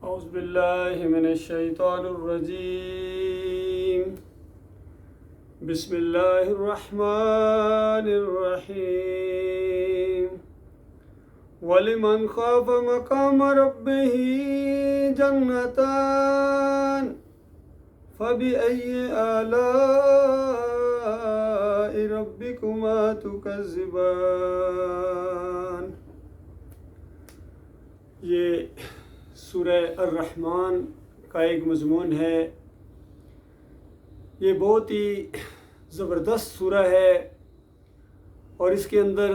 اعوذ باللہ من الشیطان الرجیم بسم اللہ الرحمن الرحیم وَلِمَنْ خَافَ مَقَامَ رَبِّهِ جَنَّتَانِ فَبِأَيِّ آلَاءِ رَبِّكُمَا تُكَذِّبَانِ۔ یہ سورہ الرحمن کا ایک مضمون ہے۔ یہ بہت ہی زبردست سورہ ہے اور اس کے اندر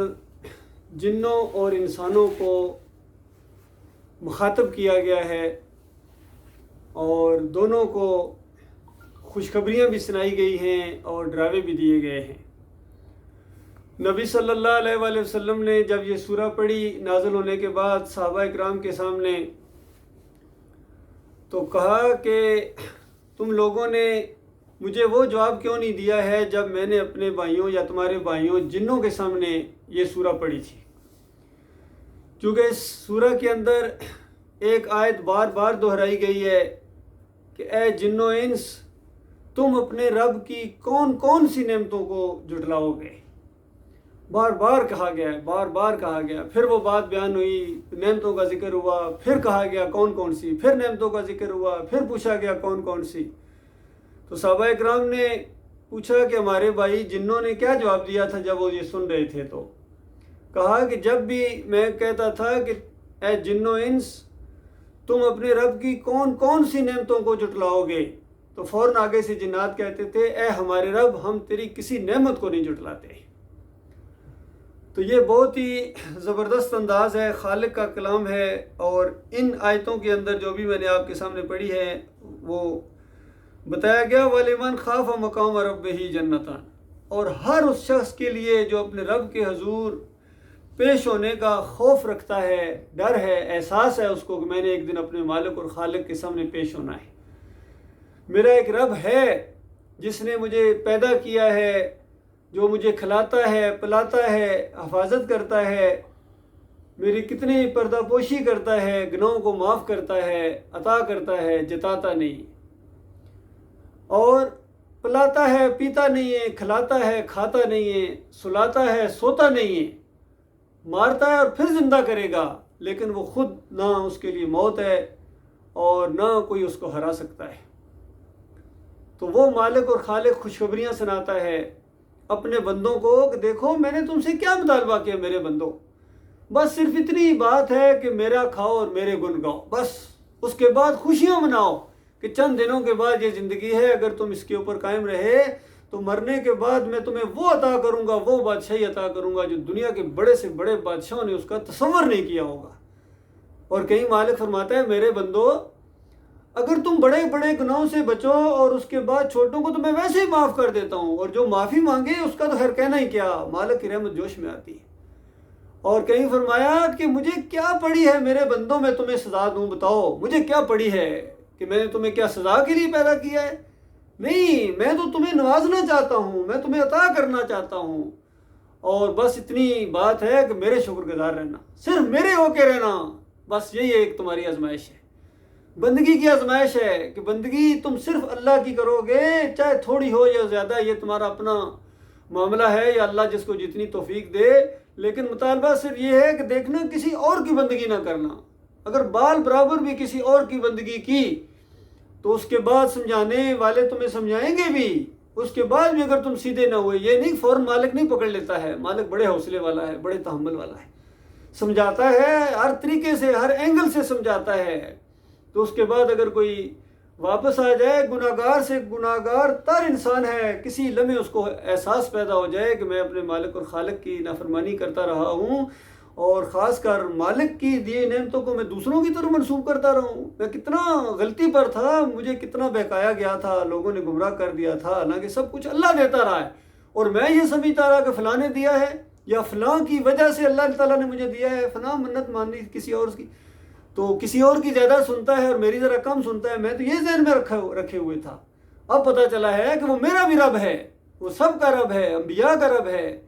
جنوں اور انسانوں کو مخاطب کیا گیا ہے اور دونوں کو خوشخبریاں بھی سنائی گئی ہیں اور ڈراوے بھی دیے گئے ہیں۔ نبی صلی اللہ علیہ وآلہ وسلم نے جب یہ سورہ پڑھی نازل ہونے کے بعد صحابہ اکرام کے سامنے، تو کہا کہ تم لوگوں نے مجھے وہ جواب کیوں نہیں دیا ہے جب میں نے اپنے بھائیوں یا تمہارے بھائیوں جنوں کے سامنے یہ سورہ پڑھی تھی؟ کیونکہ اس سورہ کے اندر ایک آیت بار بار دہرائی گئی ہے کہ اے جن و انس، تم اپنے رب کی کون کون سی نعمتوں کو جھٹلاؤ گے۔ بار بار کہا گیا ہے، بار بار کہا گیا۔ پھر وہ بات بیان ہوئی، نعمتوں کا ذکر ہوا، پھر کہا گیا کون کون سی، پھر نعمتوں کا ذکر ہوا، پھر پوچھا گیا کون کون سی۔ تو صحابہ اکرام نے پوچھا کہ ہمارے بھائی جنوں نے کیا جواب دیا تھا جب وہ یہ سن رہے تھے؟ تو کہا کہ جب بھی میں کہتا تھا کہ اے جن و انس، تم اپنے رب کی کون کون سی نعمتوں کو جھٹلاؤ گے، تو فوراً آگے سے جنات کہتے تھے اے ہمارے رب، ہم تیری کسی نعمت کو نہیں جھٹلاتے۔ تو یہ بہت ہی زبردست انداز ہے، خالق کا کلام ہے، اور ان آیتوں کے اندر جو بھی میں نے آپ کے سامنے پڑھی ہے وہ بتایا گیا وَلِمَنْ خَافَ مَقَامَ رَبِّهِ جَنَّتَانِ، اور ہر اس شخص کے لیے جو اپنے رب کے حضور پیش ہونے کا خوف رکھتا ہے، ڈر ہے، احساس ہے اس کو کہ میں نے ایک دن اپنے مالک اور خالق کے سامنے پیش ہونا ہے۔ میرا ایک رب ہے جس نے مجھے پیدا کیا ہے، جو مجھے کھلاتا ہے، پلاتا ہے، حفاظت کرتا ہے، میری کتنی پردہ پوشی کرتا ہے، گناہوں کو معاف کرتا ہے، عطا کرتا ہے، جتاتا نہیں، اور پلاتا ہے، پیتا نہیں ہے، کھلاتا ہے، کھاتا نہیں ہے، سلاتا ہے، سوتا نہیں ہے، مارتا ہے اور پھر زندہ کرے گا، لیکن وہ خود نہ اس کے لیے موت ہے اور نہ کوئی اس کو ہرا سکتا ہے۔ تو وہ مالک اور خالق خوشخبریاں سناتا ہے اپنے بندوں کو کہ دیکھو میں نے تم سے کیا مطالبہ کیا میرے بندوں، بس صرف اتنی بات ہے کہ میرا کھاؤ اور میرے گن گاؤ، بس اس کے بعد خوشیاں مناؤ کہ چند دنوں کے بعد یہ زندگی ہے، اگر تم اس کے اوپر قائم رہے تو مرنے کے بعد میں تمہیں وہ عطا کروں گا، وہ بادشاہی عطا کروں گا جو دنیا کے بڑے سے بڑے بادشاہوں نے اس کا تصور نہیں کیا ہوگا۔ اور کہیں مالک فرماتا ہے میرے بندو، اگر تم بڑے بڑے گناہوں سے بچو اور اس کے بعد چھوٹوں کو تو میں ویسے ہی معاف کر دیتا ہوں، اور جو معافی مانگے اس کا تو خیر کہنا ہی کیا، مالک کی رحمت جوش میں آتی ہے۔ اور کہیں فرمایا کہ مجھے کیا پڑی ہے میرے بندوں میں تمہیں سزا دوں، بتاؤ مجھے کیا پڑی ہے کہ میں نے تمہیں کیا سزا کے لیے پیدا کیا ہے؟ نہیں، میں تو تمہیں نوازنا چاہتا ہوں، میں تمہیں عطا کرنا چاہتا ہوں، اور بس اتنی بات ہے کہ میرے شکر گزار رہنا، صرف میرے ہو کے رہنا، بس یہی ایک تمہاری آزمائش ہے، بندگی کی آزمائش ہے کہ بندگی تم صرف اللہ کی کرو گے، چاہے تھوڑی ہو یا زیادہ، یہ تمہارا اپنا معاملہ ہے، یا اللہ جس کو جتنی توفیق دے، لیکن مطالبہ صرف یہ ہے کہ دیکھنا کسی اور کی بندگی نہ کرنا۔ اگر بال برابر بھی کسی اور کی بندگی کی تو اس کے بعد سمجھانے والے تمہیں سمجھائیں گے بھی، اس کے بعد بھی اگر تم سیدھے نہ ہوئے، یہ نہیں فوراً مالک نہیں پکڑ لیتا ہے، مالک بڑے حوصلے والا ہے، بڑے تحمل والا ہے، سمجھاتا ہے ہر طریقے سے، ہر اینگل سے سمجھاتا ہے۔ تو اس کے بعد اگر کوئی واپس آ جائے، گناہگار سے گناہگار تر انسان ہے، کسی لمحے اس کو احساس پیدا ہو جائے کہ میں اپنے مالک اور خالق کی نافرمانی کرتا رہا ہوں، اور خاص کر مالک کی دی نعمتوں کو میں دوسروں کی طرف منسوب کرتا رہا ہوں، میں کتنا غلطی پر تھا، مجھے کتنا بہکایا گیا تھا، لوگوں نے گمراہ کر دیا تھا، حالانکہ سب کچھ اللہ دیتا رہا ہے، اور میں یہ سمجھتا رہا کہ فلاں نے دیا ہے، یا فلاں کی وجہ سے اللہ تعالیٰ نے مجھے دیا ہے، فلاں منت مانی کسی اور کی، تو کسی اور کی زیادہ سنتا ہے اور میری ذرا کم سنتا ہے، میں تو یہ ذہن میں رکھے ہوئے تھا۔ اب پتہ چلا ہے کہ وہ میرا بھی رب ہے، وہ سب کا رب ہے، انبیاء کا رب ہے،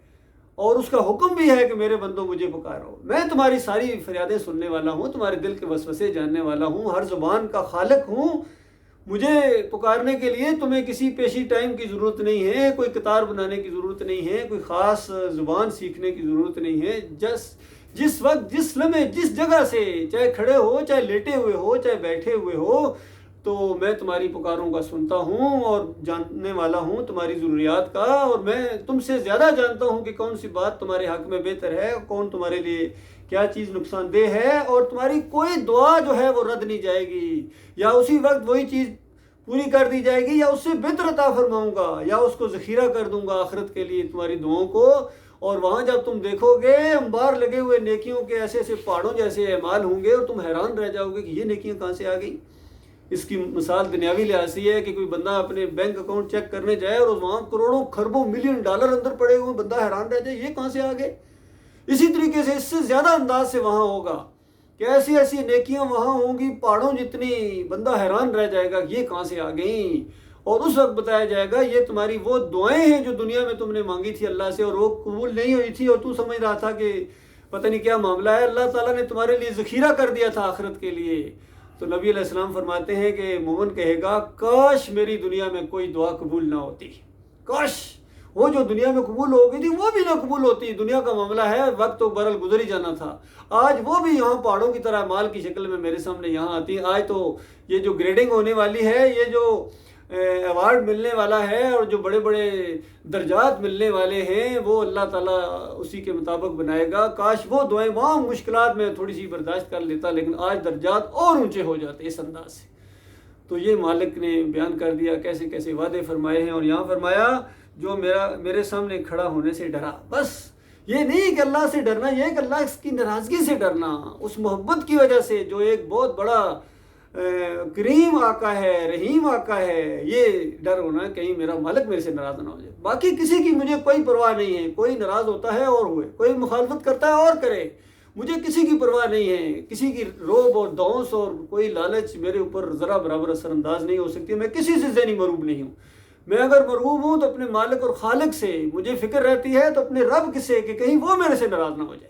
اور اس کا حکم بھی ہے کہ میرے بندوں مجھے پکارو، میں تمہاری ساری فریادیں سننے والا ہوں، تمہارے دل کے وسوسے جاننے والا ہوں، ہر زبان کا خالق ہوں۔ مجھے پکارنے کے لیے تمہیں کسی پیشی ٹائم کی ضرورت نہیں ہے، کوئی قطار بنانے کی ضرورت نہیں ہے، کوئی خاص زبان سیکھنے کی ضرورت نہیں ہے۔ جس وقت، جس لمحے، جس جگہ سے، چاہے کھڑے ہو، چاہے لیٹے ہوئے ہو، چاہے بیٹھے ہوئے ہو، تو میں تمہاری پکاروں کا سنتا ہوں اور جاننے والا ہوں تمہاری ضروریات کا، اور میں تم سے زیادہ جانتا ہوں کہ کون سی بات تمہارے حق میں بہتر ہے، کون تمہارے لیے کیا چیز نقصان دہ ہے، اور تمہاری کوئی دعا جو ہے وہ رد نہیں جائے گی، یا اسی وقت وہی چیز پوری کر دی جائے گی، یا اس سے بہتر عطا فرماؤں گا، یا اس کو ذخیرہ کر دوں گا آخرت کے لیے تمہاری دعاؤں کو۔ اور وہاں جب تم دیکھو گے انبار لگے ہوئے نیکیوں کے ایسے ایسے پہاڑوں جیسے اعمال ہوں گے، اور تم حیران رہ جاؤ گے کہ یہ نیکیاں کہاں سے آ گئیں۔ اس کی مثال دنیاوی لحاظ سے ہے کہ کوئی بندہ اپنے بینک اکاؤنٹ چیک کرنے جائے اور وہاں کروڑوں خربوں ملین ڈالر اندر پڑے ہوئے، بندہ حیران رہ جائے یہ کہاں سے آ گئے۔ اسی طریقے سے اس سے زیادہ انداز سے وہاں ہوگا کہ ایسی ایسی نیکیاں وہاں ہوں گی پہاڑوں جتنی، بندہ حیران رہ جائے گا کہ یہ کہاں سے آ گئیں، اور اس وقت بتایا جائے گا یہ تمہاری وہ دعائیں ہیں جو دنیا میں تم نے مانگی تھی اللہ سے اور وہ قبول نہیں ہوئی تھی، اور تو سمجھ رہا تھا کہ پتہ نہیں کیا معاملہ ہے، اللہ تعالیٰ نے تمہارے لیے ذخیرہ کر دیا تھا آخرت کے لیے۔ تو نبی علیہ السلام فرماتے ہیں کہ مومن کہے گا کاش میری دنیا میں کوئی دعا قبول نہ ہوتی، کاش وہ جو دنیا میں قبول ہو گئی تھی وہ بھی نہ قبول ہوتی۔ دنیا کا معاملہ ہے، وقت تو برل گزر ہی جانا تھا، آج وہ بھی یہاں پہاڑوں کی طرح مال کی شکل میں میرے سامنے یہاں آتی ہیں۔ آج تو یہ جو گریڈنگ ہونے والی ہے، یہ جو ایوارڈ ملنے والا ہے، اور جو بڑے بڑے درجات ملنے والے ہیں، وہ اللہ تعالیٰ اسی کے مطابق بنائے گا۔ کاش وہ دعائیں، وہاں مشکلات میں تھوڑی سی برداشت کر لیتا، لیکن آج درجات اور اونچے ہو جاتے اس انداز سے۔ تو یہ مالک نے بیان کر دیا کیسے کیسے وعدے فرمائے ہیں، اور یہاں فرمایا جو میرے سامنے کھڑا ہونے سے ڈرا۔ بس یہ نہیں کہ اللہ سے ڈرنا، یہ کہ اللہ کی ناراضگی سے ڈرنا، اس محبت کی وجہ سے جو ایک بہت بڑا کریم آقا ہے، رحیم آقا ہے، یہ ڈر ہونا کہیں میرا مالک میرے سے ناراض نہ ہو جائے۔ باقی کسی کی مجھے کوئی پرواہ نہیں ہے، کوئی ناراض ہوتا ہے اور ہوئے، کوئی مخالفت کرتا ہے اور کرے، مجھے کسی کی پرواہ نہیں ہے، کسی کی روب اور دونس اور کوئی لالچ میرے اوپر ذرا برابر اثر انداز نہیں ہو سکتی۔ میں کسی سے ذہنی مرعوب نہیں ہوں، میں اگر مرعوب ہوں تو اپنے مالک اور خالق سے، مجھے فکر رہتی ہے تو اپنے رب سے کہ کہیں وہ میرے سے ناراض نہ ہو جائے،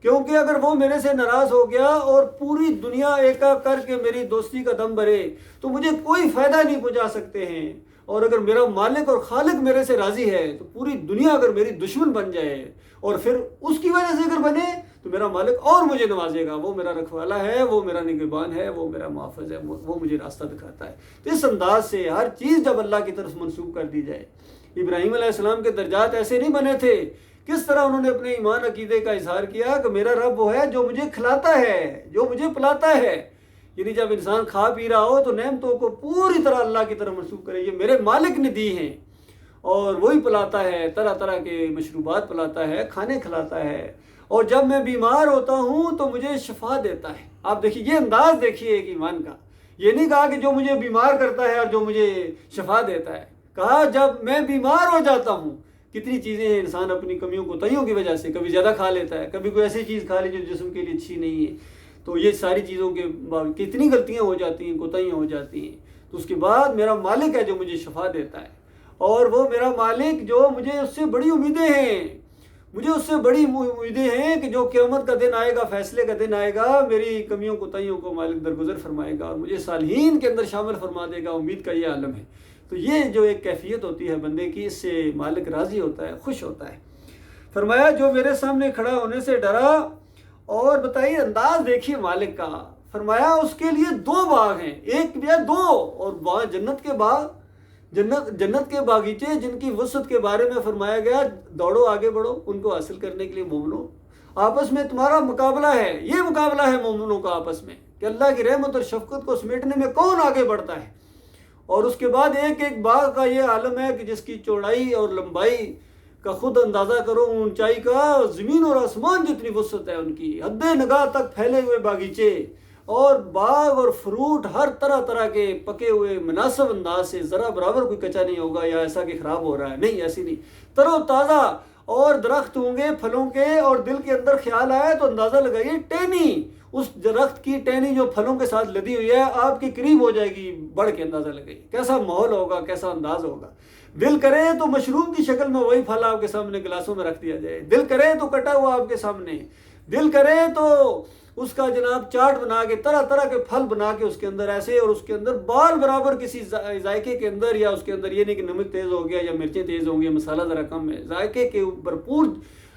کیونکہ اگر وہ میرے سے ناراض ہو گیا اور پوری دنیا ایکا کر کے میری دوستی کا دم بھرے تو مجھے کوئی فائدہ نہیں پہنچا سکتے ہیں، اور اگر میرا مالک اور خالق میرے سے راضی ہے تو پوری دنیا اگر میری دشمن بن جائے اور پھر اس کی وجہ سے اگر بنے تو میرا مالک اور مجھے نوازے گا، وہ میرا رکھوالا ہے، وہ میرا نگہبان ہے، وہ میرا محافظ ہے، وہ مجھے راستہ دکھاتا ہے۔ تو اس انداز سے ہر چیز جب اللہ کی طرف منسوب کر دی جائے، ابراہیم علیہ السلام کے درجات ایسے نہیں بنے تھے، کس طرح انہوں نے اپنے ایمان عقیدے کا اظہار کیا کہ میرا رب وہ ہے جو مجھے کھلاتا ہے، جو مجھے پلاتا ہے۔ یعنی جب انسان کھا پی رہا ہو تو نعمتوں کو پوری طرح اللہ کی طرف منسوب کرے، یہ میرے مالک نے دی ہیں، اور وہی پلاتا ہے، طرح طرح کے مشروبات پلاتا ہے، کھانے کھلاتا ہے، اور جب میں بیمار ہوتا ہوں تو مجھے شفا دیتا ہے۔ آپ دیکھیے یہ انداز دیکھیے ایک ایمان کا، یہ نہیں کہا کہ جو مجھے بیمار کرتا ہے اور جو مجھے شفا دیتا ہے، کہا جب میں بیمار ہو جاتا ہوں۔ کتنی چیزیں ہیں انسان اپنی کمیوں کوتاہیوں کی وجہ سے کبھی زیادہ کھا لیتا ہے، کبھی کوئی ایسی چیز کھا لی جو جسم کے لیے اچھی نہیں ہے، تو یہ ساری چیزوں کے کتنی غلطیاں ہو جاتی ہیں، کوتاہیاں ہو جاتی ہیں۔ تو اس کے بعد میرا مالک ہے جو مجھے شفا دیتا ہے، اور وہ میرا مالک جو مجھے اس سے بڑی امیدیں ہیں، مجھے اس سے بڑی امیدیں ہیں کہ جو قیامت کا دن آئے گا، فیصلے کا دن آئے گا، میری کمیوں کوتاہیوں کو مالک درگزر فرمائے گا اور مجھے صالحین کے اندر شامل فرما دے گا۔ امید کا یہ عالم ہے۔ تو یہ جو ایک کیفیت ہوتی ہے بندے کی، اس سے مالک راضی ہوتا ہے، خوش ہوتا ہے۔ فرمایا جو میرے سامنے کھڑا ہونے سے ڈرا، اور بتائیے انداز دیکھیے مالک کا، فرمایا اس کے لیے 2 باغ ہیں، ایک یا 2، اور وہاں جنت کے باغ، جنت کے باغیچے جن کی وسعت کے بارے میں فرمایا گیا دوڑو آگے بڑھو ان کو حاصل کرنے کے لیے مومنوں، آپس میں تمہارا مقابلہ ہے۔ یہ مقابلہ ہے مومنوں کا آپس میں کہ اللہ کی رحمت اور شفقت کو سمیٹنے میں کون آگے بڑھتا ہے۔ اور اس کے بعد ایک ایک باغ کا یہ عالم ہے کہ جس کی چوڑائی اور لمبائی کا خود اندازہ کرو، اونچائی کا زمین اور آسمان جتنی وسعت ہے ان کی، حد نگاہ تک پھیلے ہوئے باغیچے اور باغ اور فروٹ ہر طرح طرح کے پکے ہوئے مناسب انداز سے، ذرا برابر کوئی کچا نہیں ہوگا یا ایسا کہ خراب ہو رہا ہے، نہیں، ایسی نہیں، تر و تازہ، اور درخت ہوں گے پھلوں کے، اور دل کے اندر خیال آئے تو اندازہ لگائیے ٹہنی اس درخت کی ٹہنی جو پھلوں کے ساتھ لدی ہوئی ہے آپ کے قریب ہو جائے گی، بڑھ کے اندازہ لگے گی کیسا ماحول ہوگا، کیسا انداز ہوگا۔ دل کرے تو مشروم کی شکل میں وہی پھل آپ کے سامنے گلاسوں میں رکھ دیا جائے، دل کرے تو کٹا ہوا آپ کے سامنے، دل کرے تو اس کا جناب چاٹ بنا کے طرح طرح کے پھل بنا کے اس کے اندر ایسے، اور اس کے اندر بال برابر کسی ذائقے کے اندر، یا اس کے اندر یہ نہیں کہ نمک تیز ہو گیا یا مرچیں تیز ہوں گی، مسالہ ذرا کم ہے، ذائقے کے بھرپور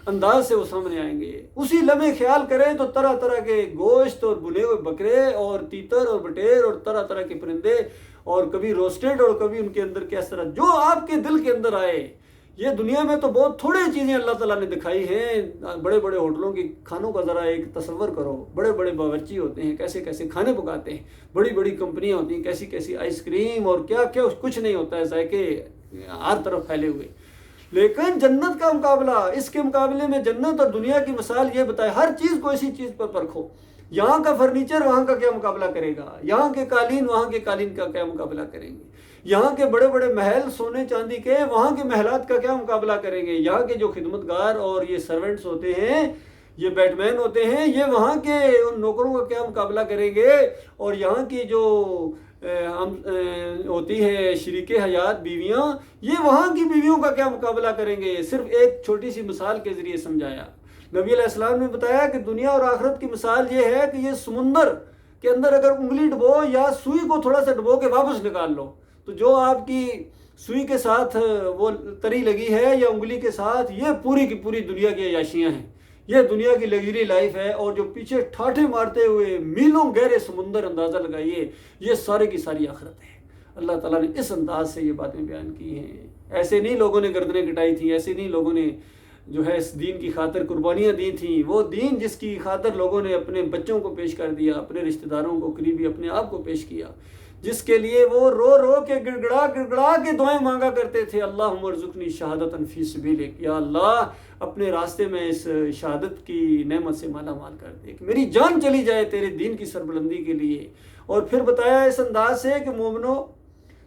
انداز سے وہ سامنے آئیں گے۔ اسی لمحے خیال کریں تو طرح طرح کے گوشت اور بنے ہوئے بکرے اور تیتر اور بٹیر اور طرح طرح کے پرندے، اور کبھی روسٹڈ اور کبھی ان کے اندر کس طرح جو آپ کے دل کے اندر آئے۔ یہ دنیا میں تو بہت تھوڑے چیزیں اللہ تعالیٰ نے دکھائی ہیں۔ بڑے بڑے ہوٹلوں کی کھانوں کا ذرا ایک تصور کرو، بڑے بڑے باورچی ہوتے ہیں، کیسے کیسے کھانے پکاتے ہیں، بڑی بڑی کمپنیاں ہوتی ہیں، کیسی کیسی آئس کریم اور کیا کیا کچھ نہیں ہوتا ہے، ذائقے ہر طرف پھیلے ہوئے۔ لیکن جنت کا مقابلہ، اس کے مقابلے میں جنت اور دنیا کی مثال یہ بتائے، ہر چیز کو اسی چیز پر پرکھو۔ یہاں کا فرنیچر وہاں کا کیا مقابلہ کرے گا، یہاں کے قالین وہاں کے قالین کا کیا مقابلہ کریں گے، یہاں کے بڑے بڑے محل سونے چاندی کے وہاں کے محلات کا کیا مقابلہ کریں گے، یہاں کے جو خدمتگار اور یہ سرونٹس ہوتے ہیں، یہ بیٹ مین ہوتے ہیں، یہ وہاں کے ان نوکروں کا کیا مقابلہ کریں گے، اور یہاں کی جو ہوتی ہے شریک حیات بیویاں، یہ وہاں کی بیویوں کا کیا مقابلہ کریں گے۔ صرف ایک چھوٹی سی مثال کے ذریعے سمجھایا۔ نبی علیہ السلام نے بتایا کہ دنیا اور آخرت کی مثال یہ ہے کہ یہ سمندر کے اندر اگر انگلی ڈبو یا سوئی کو تھوڑا سا ڈبو کے واپس نکال لو، تو جو آپ کی سوئی کے ساتھ وہ تری لگی ہے یا انگلی کے ساتھ، یہ پوری کی پوری دنیا کی عیاشیاں ہیں، یہ دنیا کی لگژری لائف ہے، اور جو پیچھے ٹھاٹھے مارتے ہوئے میلوں گہرے سمندر اندازہ لگائیے، یہ سارے کی ساری آخرت ہے۔ اللہ تعالیٰ نے اس انداز سے یہ باتیں بیان کی ہیں۔ ایسے نہیں لوگوں نے گردنیں کٹائی تھیں، ایسے نہیں لوگوں نے جو ہے اس دین کی خاطر قربانیاں دی تھیں۔ وہ دین جس کی خاطر لوگوں نے اپنے بچوں کو پیش کر دیا، اپنے رشتہ داروں کو، قریبی اپنے آپ کو پیش کیا، جس کے لیے وہ رو رو کے گڑ گڑا کے دعائیں مانگا کرتے تھے، اللہم ارزقنی شہادۃ فی سبیلک، یا اللہ اپنے راستے میں اس شہادت کی نعمت سے مالا مال کر دے کہ میری جان چلی جائے تیرے دین کی سربلندی کے لیے۔ اور پھر بتایا اس انداز سے کہ مومنو،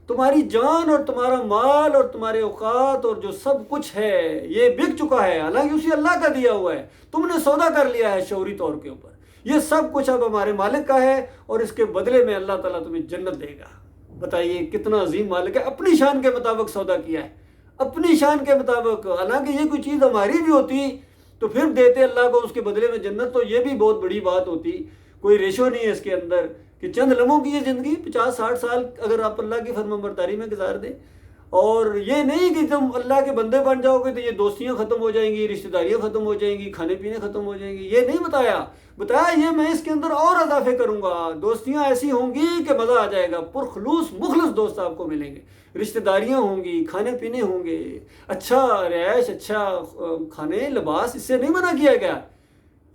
تمہاری جان اور تمہارا مال اور تمہارے اوقات اور جو سب کچھ ہے یہ بک چکا ہے، حالانکہ اسی اللہ کا دیا ہوا ہے، تم نے سودا کر لیا ہے شعوری طور کے اوپر، یہ سب کچھ اب ہمارے مالک کا ہے، اور اس کے بدلے میں اللہ تعالیٰ تمہیں جنت دے گا۔ بتائیے کتنا عظیم مالک ہے، اپنی شان کے مطابق سودا کیا ہے، اپنی شان کے مطابق۔ حالانکہ یہ کوئی چیز ہماری بھی ہوتی تو پھر دیتے اللہ کو اس کے بدلے میں جنت، تو یہ بھی بہت بڑی بات ہوتی۔ کوئی ریشو نہیں ہے اس کے اندر کہ چند لمحوں کی یہ زندگی 50-60 سال اگر آپ اللہ کی فرمانبرداری میں گزار دیں، اور یہ نہیں کہ تم اللہ کے بندے بن جاؤ گے تو یہ دوستیاں ختم ہو جائیں گی، رشتہ داریاں ختم ہو جائیں گی، کھانے پینے ختم ہو جائیں گی، یہ نہیں بتایا یہ میں اس کے اندر اور اضافے کروں گا۔ دوستیاں ایسی ہوں گی کہ مزہ آ جائے گا، پرخلوص مخلص دوست آپ کو ملیں گے، رشتہ داریاں ہوں گی، کھانے پینے ہوں گے، اچھا رہائش، اچھا کھانے لباس، اس سے نہیں منع کیا گیا۔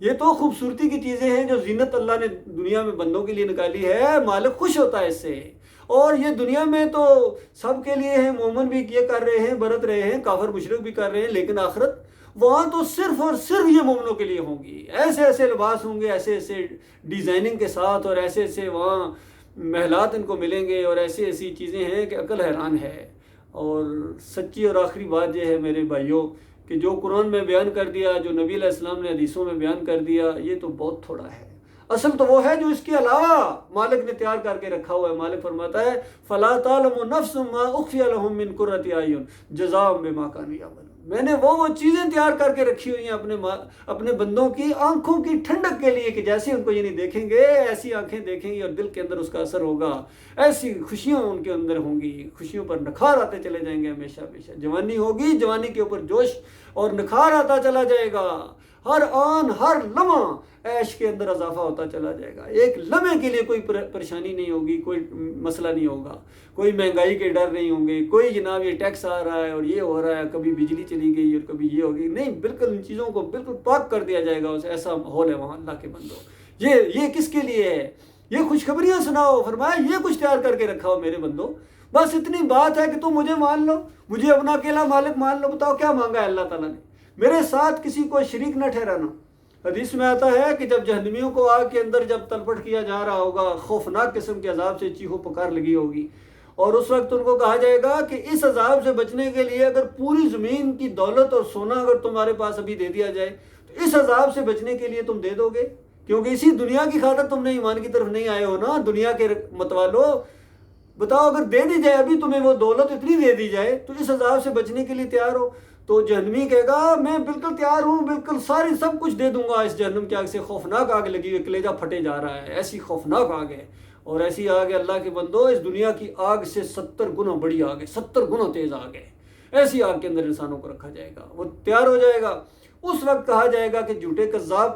یہ تو خوبصورتی کی چیزیں ہیں جو زینت اللہ نے دنیا میں بندوں کے لیے نکالی ہے، مالک خوش ہوتا ہے اس سے۔ اور یہ دنیا میں تو سب کے لیے ہیں، مومن بھی یہ کر رہے ہیں، برت رہے ہیں، کافر مشرک بھی کر رہے ہیں، لیکن آخرت وہاں تو صرف اور صرف یہ مومنوں کے لیے ہوں گی۔ ایسے ایسے لباس ہوں گے، ایسے ایسے ڈیزائننگ کے ساتھ، اور ایسے ایسے وہاں محلات ان کو ملیں گے، اور ایسی ایسی چیزیں ہیں کہ عقل حیران ہے۔ اور سچی اور آخری بات یہ ہے میرے بھائیوں کہ جو قرآن میں بیان کر دیا، جو نبی علیہ السلام نے حدیثوں میں بیان کر دیا، یہ تو بہت تھوڑا ہے۔ اصل تو وہ ہے جو اس کے علاوہ مالک نے تیار کر کے رکھا ہوا ہے۔ مالک فرماتا ہے فَلَا تَعْلَمُ نَفْسٌ مَا أُخْفِيَ لَهُم مِّن قُرَّةِ أَعْيُنٍ جَزَاءً بِمَا كَانُوا يَعْمَلُونَ۔ میں نے وہ چیزیں تیار کر کے رکھی ہوئی ہیں اپنے بندوں کی آنکھوں کی ٹھنڈک کے لیے کہ جیسے ان کو یہ نہیں دیکھیں گے ایسی آنکھیں دیکھیں گی، اور دل کے اندر اس کا اثر ہوگا، ایسی خوشیاں ان کے اندر ہوں گی، خوشیوں پر نکھار آتے چلے جائیں گے ہمیشہ ہمیشہ۔ جوانی ہوگی، جوانی کے اوپر جوش اور نکھار آتا چلا جائے گا، ہر آن ہر لمحہ عیش کے اندر اضافہ ہوتا چلا جائے گا، ایک لمحے کے لیے کوئی پریشانی نہیں ہوگی، کوئی مسئلہ نہیں ہوگا، کوئی مہنگائی کے ڈر نہیں ہوں گے، کوئی جناب یہ ٹیکس آ رہا ہے اور یہ ہو رہا ہے، کبھی بجلی چلی گئی اور کبھی یہ ہوگی، نہیں، بالکل ان چیزوں کو بالکل پاک کر دیا جائے گا۔ ایسا ماحول ہے وہاں اللہ کے بندو۔ یہ کس کے لیے ہے؟ یہ خوشخبریاں سناؤ، فرمایا یہ کچھ تیار کر کے رکھا ہو میرے بندو، بس اتنی بات ہے کہ تم مجھے مان لو، مجھے اپنا اکیلا مالک مان لو۔ بتاؤ کیا مانگا ہے اللہ تعالیٰ نے؟ میرے ساتھ کسی کو شریک نہ ٹھہرانا۔ حدیث میں آتا ہے کہ جب جہنمیوں کو آگ کے اندر جب تلپٹ کیا جا رہا ہوگا، خوفناک قسم کے عذاب سے چیخو پکار لگی ہوگی، اور اس وقت ان کو کہا جائے گا کہ اس عذاب سے بچنے کے لیے اگر پوری زمین کی دولت اور سونا اگر تمہارے پاس ابھی دے دیا جائے تو اس عذاب سے بچنے کے لیے تم دے دو گے؟ کیونکہ اسی دنیا کی خاطر تم نے ایمان کی طرف نہیں آئے ہو نا، دنیا کے متوالو۔ بتاؤ اگر دے دی جائے ابھی تمہیں وہ دولت اتنی دے دی جائے تو اس عذاب سے بچنے کے لیے تیار ہو؟ تو جہنمی کہے گا میں بالکل تیار ہوں، بالکل ساری سب کچھ دے دوں گا اس جہنم کی آگ سے۔ خوفناک آگ لگی ہوئی، کلیجہ پھٹے جا رہا ہے، ایسی خوفناک آگ ہے۔ اور ایسی آگ ہے اللہ کے بندو، اس دنیا کی آگ سے 70 گنا بڑی آگ ہے، 70 گنا تیز آگ ہے۔ ایسی آگ کے اندر انسانوں کو رکھا جائے گا، وہ تیار ہو جائے گا۔ اس وقت کہا جائے گا کہ جھوٹے کذاب،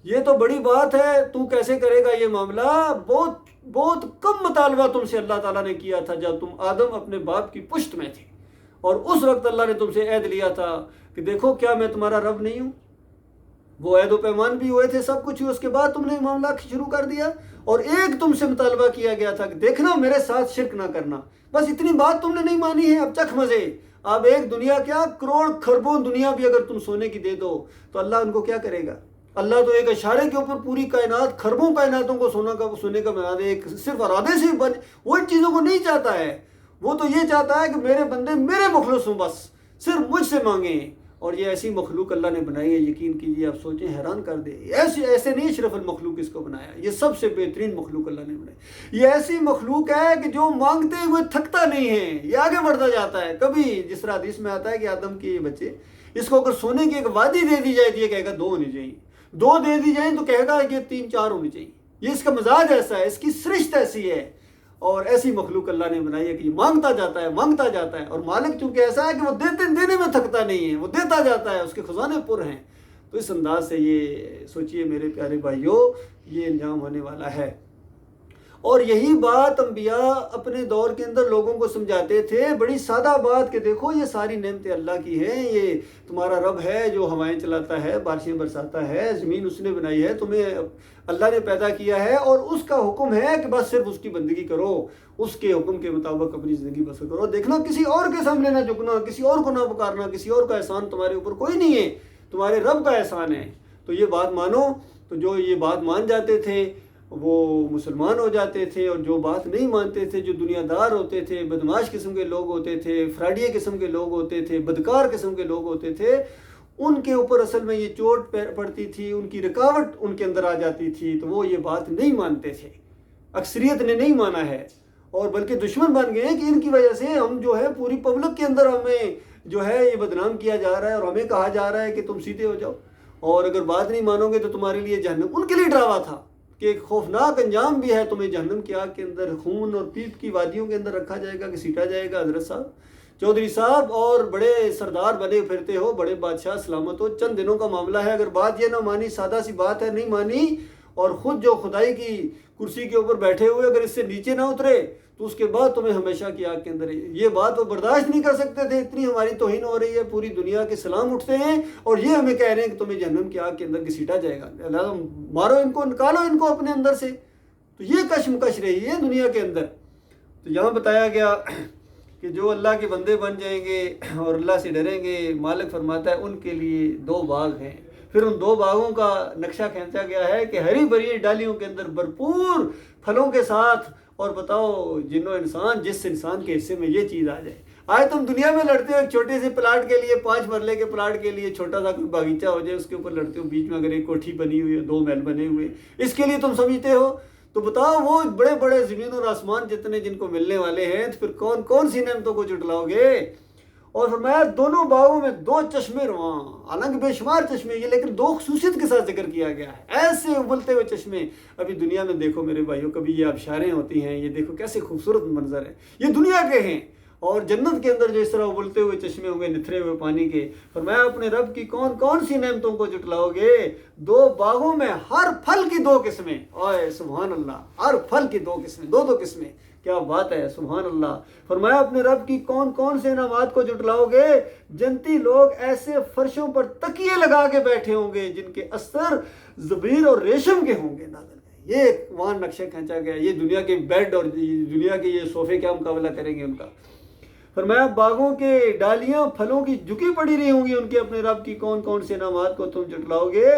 یہ تو بڑی بات ہے، تو کیسے کرے گا یہ معاملہ؟ بہت کم مطالبہ تم سے اللہ تعالیٰ نے کیا تھا جب تم آدم اپنے باپ کی پشت میں تھے، اور اس وقت اللہ نے تم سے عہد لیا تھا کہ دیکھو کیا میں تمہارا رب نہیں ہوں؟ وہ عہد و پیمان بھی ہوئے تھے، سب کچھ ہوئے، اس کے بعد تم نے معاملہ شروع کر دیا۔ اور ایک تم سے مطالبہ کیا گیا تھا کہ دیکھنا میرے ساتھ شرک نہ کرنا، بس اتنی بات تم نے نہیں مانی ہے، اب چکھ مزے۔ اب ایک دنیا کیا، کروڑ خربوں دنیا بھی اگر تم سونے کی دے دو تو اللہ ان کو کیا کرے گا؟ اللہ تو ایک اشارے کے اوپر پوری کائنات، خربوں کائناتوں کو سونے کا بنا دے، ایک صرف ارادے سے وہ ان چیزوں کو نہیں چاہتا ہے۔ وہ تو یہ چاہتا ہے کہ میرے بندے میرے مخلص ہوں، بس صرف مجھ سے مانگیں۔ اور یہ ایسی مخلوق اللہ نے بنائی ہے، یقین کیجئے آپ سوچیں حیران کر دے۔ ایسے نہیں اشرف المخلوق اس کو بنایا، یہ سب سے بہترین مخلوق اللہ نے بنائی۔ یہ ایسی مخلوق ہے کہ جو مانگتے ہوئے تھکتا نہیں ہے، یہ آگے بڑھتا جاتا ہے۔ کبھی جس طرح حدیث میں آتا ہے کہ آدم کے یہ بچے، اس کو اگر سونے کی ایک وادی دے دی جائے تو یہ کہے گا 2 ہونی چاہیے، 2 دے دی جائیں تو کہے گا کہ 3-4 ہونی چاہیے۔ یہ اس کا مزاج ایسا ہے، اس کی سرشت ایسی ہے۔ اور ایسی مخلوق اللہ نے بنائی ہے کہ یہ مانگتا جاتا ہے، مانگتا جاتا ہے، اور مالک چونکہ ایسا ہے کہ وہ دینے میں تھکتا نہیں ہے، وہ دیتا جاتا ہے، اس کے خزانے پر ہیں۔ تو اس انداز سے یہ سوچئے میرے پیارے بھائیوں، یہ انجام ہونے والا ہے۔ اور یہی بات انبیاء اپنے دور کے اندر لوگوں کو سمجھاتے تھے، بڑی سادہ بات کہ دیکھو یہ ساری نعمتیں اللہ کی ہیں، یہ تمہارا رب ہے جو ہوائیں چلاتا ہے، بارشیں برساتا ہے، زمین اس نے بنائی ہے، تمہیں اللہ نے پیدا کیا ہے، اور اس کا حکم ہے کہ بس صرف اس کی بندگی کرو، اس کے حکم کے مطابق اپنی زندگی بسر کرو۔ دیکھنا کسی اور کے سامنے نہ جھکنا، کسی اور کو نہ پکارنا، کسی اور کا احسان تمہارے اوپر کوئی نہیں ہے، تمہارے رب کا احسان ہے۔ تو یہ بات مانو۔ تو جو یہ بات مان جاتے تھے وہ مسلمان ہو جاتے تھے، اور جو بات نہیں مانتے تھے، جو دنیا دار ہوتے تھے، بدمعاش قسم کے لوگ ہوتے تھے، فراڈیے قسم کے لوگ ہوتے تھے، بدکار قسم کے لوگ ہوتے تھے، ان کے اوپر اصل میں یہ چوٹ پڑتی تھی، ان کی رکاوٹ ان کے اندر آ جاتی تھی، تو وہ یہ بات نہیں مانتے تھے۔ اکثریت نے نہیں مانا ہے، اور بلکہ دشمن بن گئے ہیں کہ ان کی وجہ سے ہم جو ہے پوری پبلک کے اندر ہمیں جو ہے یہ بدنام کیا جا رہا ہے، اور ہمیں کہا جا رہا ہے کہ تم سیدھے ہو جاؤ، اور اگر بات نہیں مانو گے تو تمہارے لیے جہنم۔ ان کے لیے ڈراوا تھا کہ ایک خوفناک انجام بھی ہے، تمہیں جہنم کی آگ کے اندر، خون اور پیپ کی وادیوں کے اندر رکھا جائے گا، کہ سیٹا جائے گا۔ حضرت صاحب، چودھری صاحب، اور بڑے سردار بنے پھرتے ہو، بڑے بادشاہ سلامت ہو، چند دنوں کا معاملہ ہے، اگر بات یہ نہ مانی، سادہ سی بات ہے، نہیں مانی، اور خود جو خدائی کی کرسی کے اوپر بیٹھے ہوئے اگر اس سے نیچے نہ اترے تو اس کے بعد تمہیں ہمیشہ کی آگ کے اندر ہے۔ یہ بات وہ برداشت نہیں کر سکتے تھے، اتنی ہماری توہین ہو رہی ہے، پوری دنیا کے سلام اٹھتے ہیں، اور یہ ہمیں کہہ رہے ہیں کہ تمہیں جہنم کی آگ کے اندر گھسیٹا جائے گا، لہٰذا مارو ان کو، نکالو ان کو اپنے اندر سے۔ تو یہ کشمکش رہی ہے دنیا کے اندر۔ تو یہاں بتایا گیا کہ جو اللہ کے بندے بن جائیں گے اور اللہ سے ڈریں گے، مالک فرماتا ہے ان کے لیے 2 باغ ہیں۔ پھر ان 2 باغوں کا نقشہ کھینچا گیا ہے کہ ہری بھری ڈالیوں کے اندر بھرپور پھلوں کے ساتھ، اور بتاؤ جنو انسان، جس انسان کے حصے میں یہ چیز آ جائے۔ آج تم دنیا میں لڑتے ہو ایک چھوٹے سے پلاٹ کے لیے، 5 مرلے کے پلاٹ کے لیے، چھوٹا سا کوئی باغیچہ ہو جائے اس کے اوپر لڑتے ہو، بیچ میں اگر ایک کوٹھی بنی ہوئی ہے، 2 محل بنے ہوئے، اس کے لیے تم سمجھتے ہو۔ تو بتاؤ وہ بڑے بڑے زمین اور آسمان جتنے جن کو ملنے والے ہیں، تو پھر کون سی نعمتوں کو جھٹلاؤ گے؟ اور فرمایا دونوں باغوں میں 2 چشمے رواں، حالانکہ بے شمار چشمے، یہ لیکن 2 خصوصیت کے ساتھ ذکر کیا گیا ہے، ایسے ابلتے ہوئے چشمے ابھی دنیا میں دیکھو میرے بھائیوں، کبھی یہ آبشاریں ہوتی ہیں، یہ دیکھو کیسے خوبصورت منظر ہے، یہ دنیا کے ہیں، اور جنت کے اندر جو اس طرح ابلتے ہوئے چشمے ہوں گے نتھرے ہوئے پانی کے۔ فرمایا اپنے رب کی کون سی نعمتوں کو جھٹلاؤ گے؟ 2 باغوں میں ہر پھل کی 2 قسمیں، اوئے سبحان اللہ، ہر پھل کی 2 قسمیں، 2 قسمیں، کیا بات ہے، سبحان اللہ۔ فرمایا اپنے رب کی کون سے انعامات کو جھٹلاؤ گے؟ جنتی لوگ ایسے فرشوں پر تکیے لگا کے بیٹھے ہوں گے جن کے استر زبیر اور ریشم کے ہوں گے۔ یہ وہاں نقشہ کھینچا گیا، یہ دنیا کے بیڈ اور دنیا کے یہ صوفے کیا مقابلہ کریں گے ان کا۔ فرمایا باغوں کے ڈالیاں پھلوں کی جھکی پڑی رہی ہوں گی ان کے اپنے رب کی کون سے انعامات کو تم جھٹلاؤ گے؟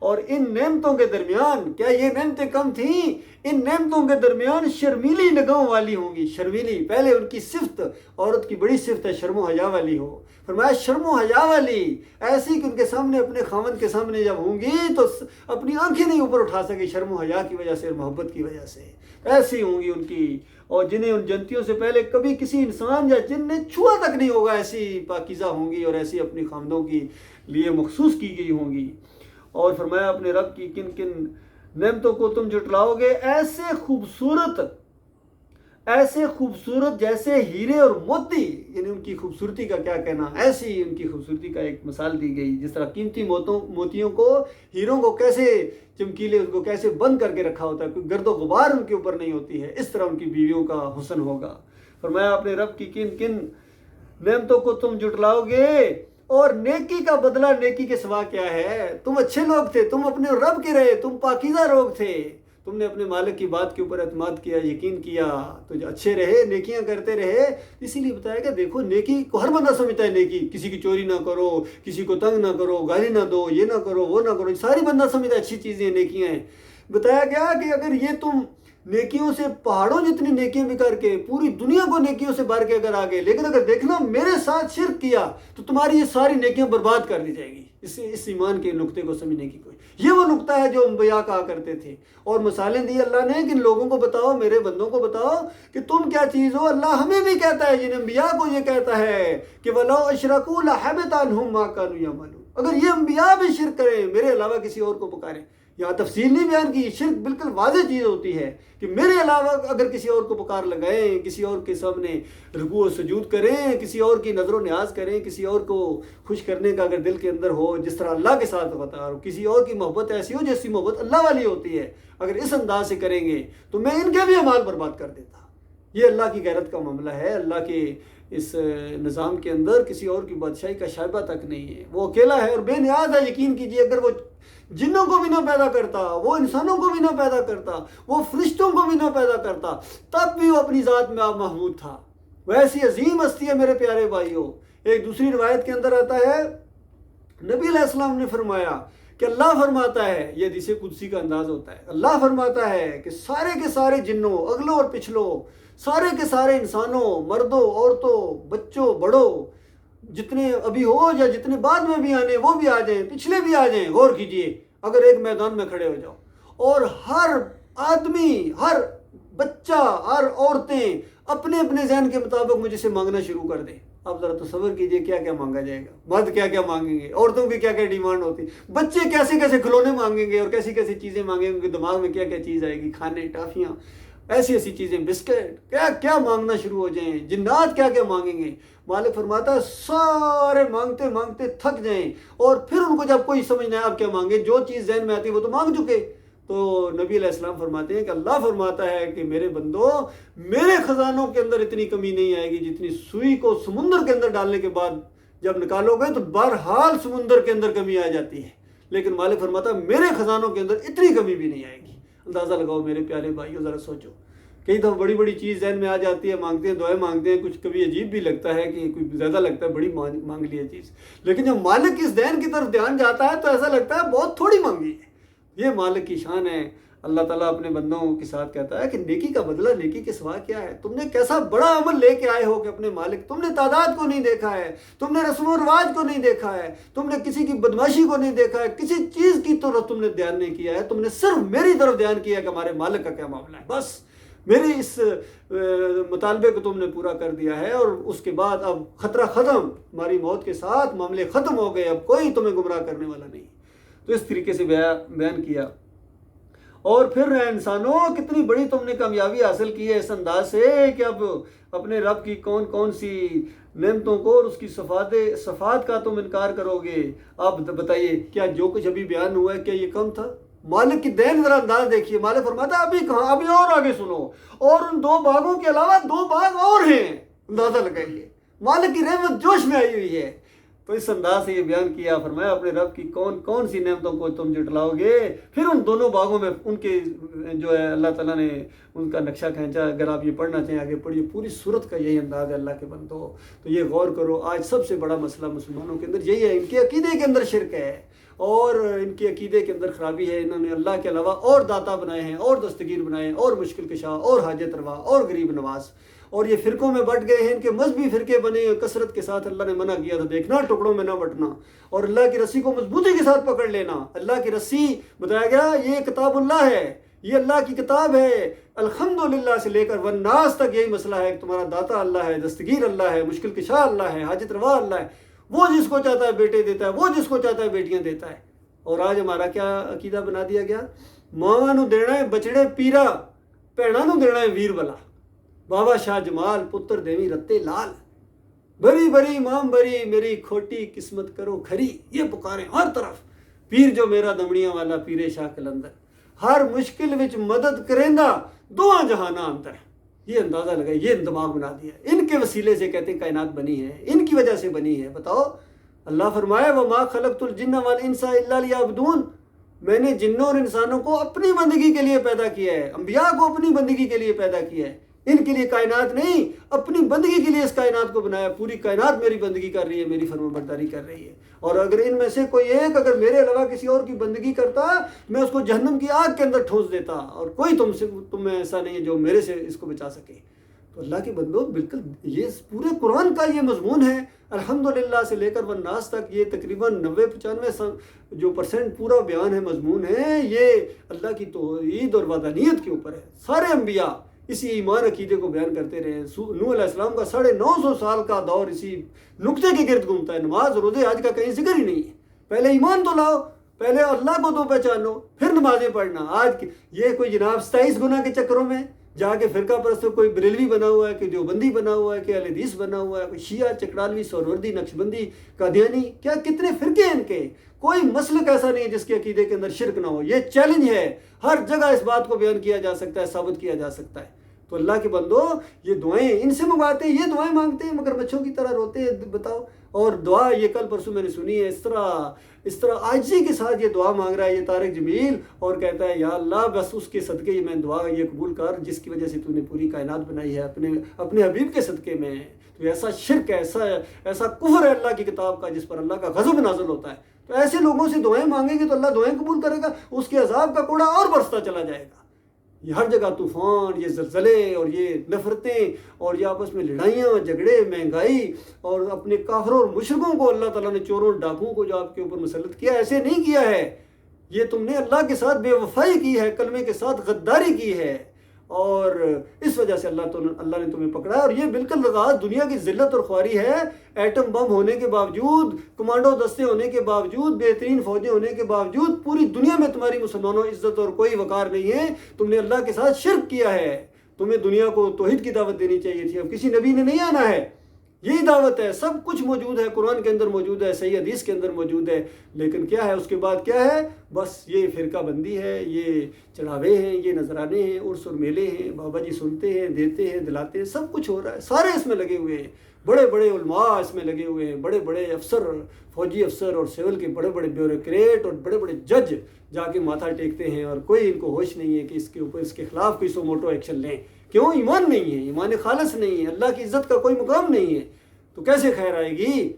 اور ان نعمتوں کے درمیان کیا یہ نعمتیں کم تھیں؟ ان نعمتوں کے درمیان شرمیلی نگاہوں والی ہوں گی. شرمیلی، پہلے ان کی صفت، عورت کی بڑی صفت ہے شرم و حیا والی ہو. فرمایا شرم و حیا والی، ایسی کہ ان کے سامنے، اپنے خاوند کے سامنے جب ہوں گی تو اپنی آنکھیں نہیں اوپر اٹھا سکے، شرم و حیا کی وجہ سے اور محبت کی وجہ سے. ایسی ہوں گی ان کی، اور جنہیں ان جنتیوں سے پہلے کبھی کسی انسان یا جن نے چھوا تک نہیں ہوگا، ایسی پاکیزہ ہوں گی اور ایسی اپنی خاوندوں کی لیے مخصوص کی گئی ہوں گی. اور فرمایا اپنے رب کی کن کن نعمتوں کو تم جھٹلاؤ گے، ایسے خوبصورت جیسے ہیرے اور موتی. یعنی ان کی خوبصورتی کا کیا کہنا، ایسی ان کی خوبصورتی کا ایک مثال دی گئی. جس طرح قیمتی موتیوں کو، ہیروں کو کیسے چمکیلے، اس کو کیسے بند کر کے رکھا ہوتا ہے، کوئی گرد و غبار ان کے اوپر نہیں ہوتی ہے، اس طرح ان کی بیویوں کا حسن ہوگا. فرمایا اپنے رب کی کن کن نعمتوں کو تم جھٹلاؤ گے، اور نیکی کا بدلہ نیکی کے سوا کیا ہے. تم اچھے لوگ تھے، تم اپنے رب کے رہے، تم پاکیزہ لوگ تھے، تم نے اپنے مالک کی بات کے اوپر اعتماد کیا، یقین کیا، تو جو اچھے رہے، نیکیاں کرتے رہے. اسی لیے بتایا کہ دیکھو نیکی کو ہر بندہ سمجھتا ہے نیکی، کسی کی چوری نہ کرو، کسی کو تنگ نہ کرو، گالی نہ دو، یہ نہ کرو، وہ نہ کرو، ساری بندہ سمجھتا ہے اچھی چیزیں نیکیاں ہیں. بتایا گیا کہ اگر یہ تم نیکیوں سے پہاڑوں جتنی نیکیاں بھی کر کے پوری دنیا کو نیکیوں سے بھر کے اگر آگے، لیکن اگر دیکھنا میرے ساتھ شرک کیا تو تمہاری یہ ساری نیکیاں برباد کر دی جائے گی. اس ایمان کے نقطے کو سمجھنے کی کوئی، یہ وہ نقطہ ہے جو انبیاء کہا کرتے تھے. اور مثالیں دی اللہ نے کہ ان لوگوں کو بتاؤ، میرے بندوں کو بتاؤ کہ تم کیا چیز ہو. اللہ ہمیں بھی کہتا ہے، جن انبیاء کو یہ کہتا ہے کہ وَلَوْ أَشْرَكُوا لَحَبِطَ عَنْهُمْ مَا كَانُوا يَعْمَلُونَ. اگر یہ انبیاء بھی شرک کریں، میرے علاوہ کسی اور کو پکاریں. یہاں تفصیل نہیں بیان کی، شرک بالکل واضح چیز ہوتی ہے کہ میرے علاوہ اگر کسی اور کو پکار لگائیں، کسی اور کے سامنے رکوع و سجود کریں، کسی اور کی نظر و نیاز کریں، کسی اور کو خوش کرنے کا اگر دل کے اندر ہو، جس طرح اللہ کے ساتھ ہوتا ہے، کسی اور کی محبت ایسی ہو جیسی محبت اللہ والی ہوتی ہے، اگر اس انداز سے کریں گے تو میں ان کے بھی اعمال برباد کر دیتا. یہ اللہ کی غیرت کا معاملہ ہے. اللہ کے اس نظام کے اندر کسی اور کی بادشاہی کا شائبہ تک نہیں ہے، وہ اکیلا ہے اور بے نیاز ہے. یقین کیجئے اگر وہ جنوں کو بھی نہ پیدا کرتا، وہ انسانوں کو بھی نہ پیدا کرتا، وہ فرشتوں کو بھی نہ پیدا کرتا، تب بھی وہ اپنی ذات میں آپ محمود تھا. وہ ایسی عظیم ہستی ہے میرے پیارے بھائیوں. ایک دوسری روایت کے اندر آتا ہے، نبی علیہ السلام نے فرمایا کہ اللہ فرماتا ہے، یہ حدیث قدسی کا انداز ہوتا ہے، اللہ فرماتا ہے کہ سارے کے سارے جنوں، اگلوں اور پچھلوں، سارے کے سارے انسانوں، مردوں، عورتوں، بچوں، بڑوں، جتنے ابھی ہو یا جتنے بعد میں بھی آنے، وہ بھی آ جائیں، پچھلے بھی آ جائیں. غور کیجئے، اگر ایک میدان میں کھڑے ہو جاؤ اور ہر آدمی، ہر بچہ، ہر عورتیں اپنے اپنے ذہن کے مطابق مجھے سے مانگنا شروع کر دیں. آپ ذرا تصور کیجئے کیا کیا مانگا جائے گا. مرد کیا کیا مانگیں گے، عورتوں کی کیا کیا ڈیمانڈ ہوتی، بچے کیسے کیسے کھلونے مانگیں گے اور کیسی کیسی چیزیں مانگیں گے، ان کے دماغ میں کیا کیا چیز آئے گی، کھانے، ٹافیاں، ایسی ایسی چیزیں، بسکٹ، کیا کیا مانگنا شروع ہو جائیں. جنات کیا کیا مانگیں گے. مالک فرماتا ہے سارے مانگتے مانگتے تھک جائیں، اور پھر ان کو جب کوئی سمجھنا ہے آپ کیا مانگیں، جو چیز ذہن میں آتی ہے وہ تو مانگ چکے. تو نبی علیہ السلام فرماتے ہیں کہ اللہ فرماتا ہے کہ میرے بندو، میرے خزانوں کے اندر اتنی کمی نہیں آئے گی جتنی سوئی کو سمندر کے اندر ڈالنے کے بعد جب نکالو گے تو بہرحال سمندر کے اندر کمی آ جاتی ہے، لیکن مالک فرماتا ہے میرے خزانوں کے اندر اتنی کمی بھی نہیں آئے گی. اندازہ لگاؤ میرے پیارے بھائیو، ذرا سوچو. کئی دفعہ بڑی بڑی چیز ذہن میں آ جاتی ہے، مانگتے ہیں، دعائیں مانگتے ہیں، کچھ کبھی عجیب بھی لگتا ہے کہ کوئی زیادہ لگتا ہے بڑی مانگ لی ہے چیز، لیکن جب مالک اس ذہن کی طرف دھیان جاتا ہے تو ایسا لگتا ہے بہت تھوڑی مانگی ہے. یہ مالک کی شان ہے. اللہ تعالیٰ اپنے بندوں کے ساتھ کہتا ہے کہ نیکی کا بدلہ نیکی کے سوا کیا ہے. تم نے کیسا بڑا عمل لے کے آئے ہو کہ اپنے مالک، تم نے تعداد کو نہیں دیکھا ہے، تم نے رسم و رواج کو نہیں دیکھا ہے، تم نے کسی کی بدماشی کو نہیں دیکھا ہے، کسی چیز کی طرف تم نے دھیان نہیں کیا ہے، تم نے صرف میری طرف دھیان کیا ہے کہ ہمارے مالک کا کیا معاملہ ہے. بس میرے اس مطالبے کو تم نے پورا کر دیا ہے، اور اس کے بعد اب خطرہ ختم، ہماری موت کے ساتھ معاملے ختم ہو گئے، اب کوئی تمہیں گمراہ کرنے والا نہیں. تو اس طریقے سے بیان کیا. اور پھر انسانوں کتنی بڑی تم نے کامیابی حاصل کی ہے اس انداز سے کہ اب اپنے رب کی کون کون سی نعمتوں کو اور اس کی صفات کا تم انکار کرو گے. آپ بتائیے کیا جو کچھ ابھی بیان ہوا ہے کیا یہ کم تھا؟ مالک کی دین ذرا انداز دیکھیے. مالک فرماتا ہے ابھی کہاں، ابھی اور آگے سنو، اور ان 2 باغوں کے علاوہ 2 باغ اور ہیں. اندازہ لگائیے، مالک کی رحمت جوش میں آئی ہوئی ہے. تو اس انداز سے یہ بیان کیا، فرمایا اپنے رب کی کون کون سی نعمتوں کو تم جھٹلاؤ گے. پھر ان دونوں باغوں میں ان کے جو ہے اللہ تعالیٰ نے ان کا نقشہ کھینچا. اگر آپ یہ پڑھنا چاہیں آگے پڑھیے، پوری صورت کا یہی انداز ہے اللہ کے بندوں. تو یہ غور کرو، آج سب سے بڑا مسئلہ مسلمانوں کے اندر یہی ہے، ان کے عقیدے کے اندر شرک ہے. اور ان کے عقیدے کے اندر خرابی ہے. انہوں نے اللہ کے علاوہ اور داتا بنائے ہیں، اور دستگیر بنائے ہیں، اور مشکل کشا، اور حاجت روا، اور غریب نواز، اور یہ فرقوں میں بٹ گئے ہیں. ان کے مذہبی فرقے بنے ہیں کثرت کے ساتھ. اللہ نے منع کیا تھا دیکھنا ٹکڑوں میں نہ بٹنا، اور اللہ کی رسی کو مضبوطی کے ساتھ پکڑ لینا. اللہ کی رسی بتایا گیا یہ کتاب اللہ ہے، یہ اللہ کی کتاب ہے. الحمدللہ سے لے کر والناس تک یہی مسئلہ ہے کہ تمہارا داتا اللہ ہے، دستگیر اللہ ہے، مشکل کشا اللہ ہے، حاجت روا اللہ ہے. وہ جس کو چاہتا ہے بیٹے دیتا ہے، وہ جس کو چاہتا ہے بیٹیاں دیتا ہے. اور آج ہمارا کیا عقیدہ بنا دیا گیا؟ ماں نو دینا ہے بچڑے پیرا، بھیڑا نو دینا ہے ویر بلا. بابا شاہ جمال پتر دیوی رتے لال، بری بری مام بری میری کھوٹی قسمت کرو کھری. یہ پکاریں ہر طرف، پیر جو میرا دمڑیاں والا پیر شاہ کلندر، ہر مشکل وچ مدد کریندہ دعا جہانا اندر. یہ اندازہ لگائے، یہ دماغ بنا دیا. ان کے وسیلے سے کہتے ہیں کائنات بنی ہے، ان کی وجہ سے بنی ہے. بتاؤ، اللہ فرمایا وَمَا خَلَقْتُ الْجِنَّ وَالْإِنسَ إِلَّا لِيَعْبُدُونَ. میں نے جنوں اور انسانوں کو اپنی بندگی کے لیے پیدا کیا ہے، انبیاء کو اپنی بندگی کے لیے پیدا کیا ہے. ان کے لیے کائنات نہیں، اپنی بندگی کے لیے اس کائنات کو بنایا. پوری کائنات میری بندگی کر رہی ہے، میری فرما برداری کر رہی ہے. اور اگر ان میں سے کوئی ایک اگر میرے علاوہ کسی اور کی بندگی کرتا، میں اس کو جہنم کی آگ کے اندر ٹھونس دیتا. اور کوئی تم میں ایسا نہیں ہے جو میرے سے اس کو بچا سکے. تو اللہ کے بندو، بالکل یہ پورے قرآن کا یہ مضمون ہے. الحمدللہ سے لے کر والناس تک یہ تقریباً 90-95% پورا بیان ہے، مضمون ہے. یہ اللہ کی توحید اور وحدانیت کے اوپر ہے. سارے انبیاء اسی ایمان عقیدے کو بیان کرتے رہے. نوح علیہ السلام کا 950 سال کا دور اسی نقطے کے گرد گھومتا ہے. نماز روزے حج کا کہیں ذکر ہی نہیں ہے. پہلے ایمان تو لاؤ، پہلے اللہ کو تو پہچانو، پھر نمازیں پڑھنا. آج یہ کوئی جناب 27 گناہ کے چکروں میں جا کے فرقہ پرست کوئی بریلوی بنا ہوا ہے، کہ دیوبندی بنا ہوا ہے، کہ اہل حدیث بنا ہوا ہے، کوئی شیعہ، چکرالوی، سہروردی، نقشبندی، قادیانی، کیا کتنے فرقے ہیں ان کے. کوئی مسلک ایسا نہیں جس کے عقیدے کے اندر شرک نہ ہو. یہ چیلنج ہے، ہر جگہ اس بات کو بیان کیا جا سکتا ہے، ثابت کیا جا سکتا ہے. تو اللہ کے بندو، یہ دعائیں ان سے منگواتے ہیں، یہ دعائیں مانگتے ہیں مگر بچوں کی طرح روتے ہیں. بتاؤ. اور دعا یہ کل پرسوں میں نے سنی ہے، اس طرح عاجزی کے ساتھ یہ دعا مانگ رہا ہے یہ طارق جمیل، اور کہتا ہے یا اللہ بس اس کے صدقے میں دعا یہ قبول کر جس کی وجہ سے تو نے پوری کائنات بنائی ہے اپنے حبیب کے صدقے میں. تو ایسا شرک ہے، ایسا کفر ہے اللہ کی کتاب کا جس پر اللہ کا غضب نازل ہوتا ہے. تو ایسے لوگوں سے دعائیں مانگیں گے تو اللہ دعائیں قبول کرے گا، اس کے عذاب کا کوڑا اور برستا چلا جائے گا. یہ ہر جگہ طوفان، یہ زلزلے، اور یہ نفرتیں، اور یہ آپس میں لڑائیاں جھگڑے، مہنگائی، اور اپنے کافروں اور مشرکوں کو اللہ تعالیٰ نے چوروں ڈاکوؤں کو جو آپ کے اوپر مسلط کیا، ایسے نہیں کیا ہے. یہ تم نے اللہ کے ساتھ بے وفائی کی ہے، کلمے کے ساتھ غداری کی ہے، اور اس وجہ سے اللہ نے تمہیں پکڑا ہے. اور یہ بالکل آج دنیا کی ذلت اور خواری ہے. ایٹم بم ہونے کے باوجود، کمانڈو دستے ہونے کے باوجود، بہترین فوجیں ہونے کے باوجود، پوری دنیا میں تمہاری مسلمانوں عزت اور کوئی وقار نہیں ہے. تم نے اللہ کے ساتھ شرک کیا ہے. تمہیں دنیا کو توحید کی دعوت دینی چاہیے تھی. اب کسی نبی نے نہیں آنا ہے، یہی دعوت ہے. سب کچھ موجود ہے، قرآن کے اندر موجود ہے، صحیح حدیث کے اندر موجود ہے. لیکن کیا ہے اس کے بعد؟ کیا ہے؟ بس یہ فرقہ بندی ہے، یہ چڑھاوے ہیں، یہ نذرانے ہیں، عرس اور میلے ہیں، بابا جی سنتے ہیں، دیتے ہیں، دلاتے ہیں. سب کچھ ہو رہا ہے، سارے اس میں لگے ہوئے ہیں. بڑے بڑے علماء اس میں لگے ہوئے ہیں، بڑے بڑے افسر، فوجی افسر اور سول کے بڑے بڑے بیوروکریٹ اور بڑے بڑے جج جا کے ماتھا ٹیکتے ہیں. اور کوئی ان کو ہوش نہیں ہے کہ اس کے اوپر اس کے خلاف کوئی سو موٹو ایکشن لیں. کیوں؟ ایمان نہیں ہے، ایمان خالص نہیں ہے، اللہ کی عزت کا کوئی مقام نہیں ہے. تو کیسے خیر آئے گی؟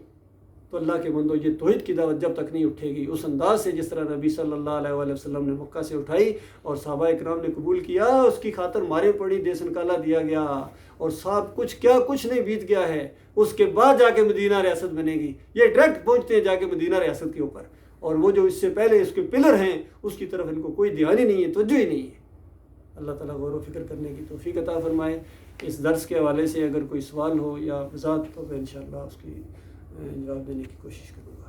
تو اللہ کے بندو، یہ توحید کی دعوت جب تک نہیں اٹھے گی اس انداز سے جس طرح نبی صلی اللہ علیہ وآلہ وسلم نے مکہ سے اٹھائی اور صحابہ اکرام نے قبول کیا، اس کی خاطر مارے پڑی، دیس نکالا دیا گیا، اور سب کچھ کچھ نہیں بیت گیا ہے. اس کے بعد جا کے مدینہ ریاست بنے گی. یہ ڈائریکٹ پہنچتے ہیں جا کے مدینہ ریاست کے اوپر، اور وہ جو اس سے پہلے اس کے پلر ہیں اس کی طرف ان کو کوئی دھیان ہی نہیں ہے، توجہ ہی نہیں ہے. اللہ تعالیٰ غور و فکر کرنے کی توفیق عطا فرمائے. اس درس کے حوالے سے اگر کوئی سوال ہو یا وضاحت ہو تو انشاءاللہ اس کی جواب دینے کی کوشش کروں گا.